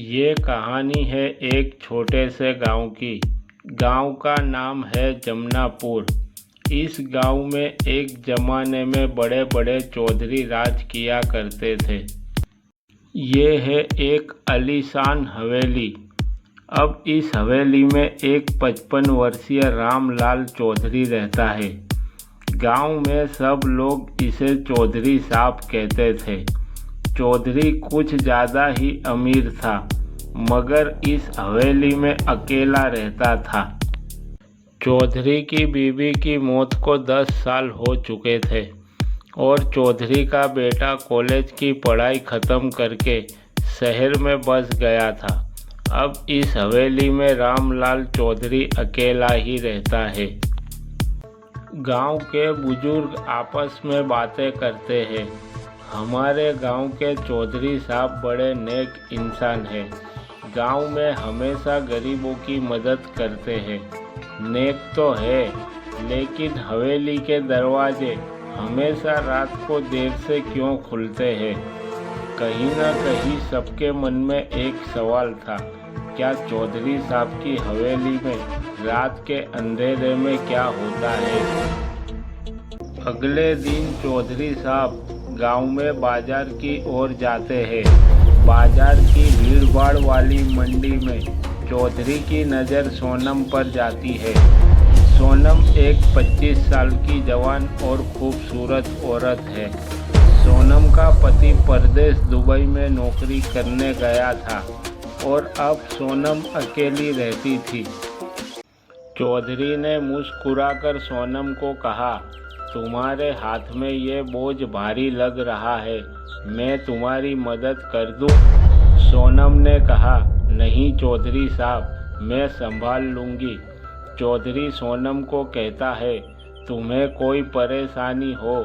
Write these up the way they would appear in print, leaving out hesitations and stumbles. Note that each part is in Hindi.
ये कहानी है एक छोटे से गांव की। गांव का नाम है जमनापुर। इस गांव में एक ज़माने में बड़े बड़े चौधरी राज किया करते थे। ये है एक आलीशान हवेली। अब इस हवेली में एक 55 वर्षीय रामलाल चौधरी रहता है। गांव में सब लोग इसे चौधरी साहब कहते थे। चौधरी कुछ ज़्यादा ही अमीर था, मगर इस हवेली में अकेला रहता था। चौधरी की बीवी की मौत को 10 साल हो चुके थे और चौधरी का बेटा कॉलेज की पढ़ाई ख़त्म करके शहर में बस गया था। अब इस हवेली में रामलाल चौधरी अकेला ही रहता है। गांव के बुजुर्ग आपस में बातें करते हैं। हमारे गांव के चौधरी साहब बड़े नेक इंसान हैं। गांव में हमेशा गरीबों की मदद करते हैं। नेक तो है, लेकिन हवेली के दरवाजे हमेशा रात को देर से क्यों खुलते हैं? कहीं ना कहीं सबके मन में एक सवाल था, क्या चौधरी साहब की हवेली में रात के अंधेरे में क्या होता है? अगले दिन चौधरी साहब गांव में बाजार की ओर जाते हैं। बाजार की भीड़भाड़ वाली मंडी में चौधरी की नज़र सोनम पर जाती है। सोनम एक 25 साल की जवान और खूबसूरत औरत है। सोनम का पति परदेश दुबई में नौकरी करने गया था और अब सोनम अकेली रहती थी। चौधरी ने मुस्कुराकर सोनम को कहा, तुम्हारे हाथ में ये बोझ भारी लग रहा है, मैं तुम्हारी मदद कर दूं? सोनम ने कहा, नहीं चौधरी साहब, मैं संभाल लूँगी। चौधरी सोनम को कहता है, तुम्हें कोई परेशानी हो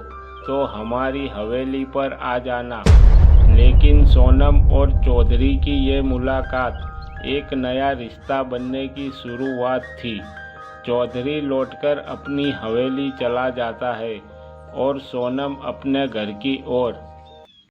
तो हमारी हवेली पर आ जाना। लेकिन सोनम और चौधरी की ये मुलाकात एक नया रिश्ता बनने की शुरुआत थी। चौधरी लौटकर अपनी हवेली चला जाता है और सोनम अपने घर की ओर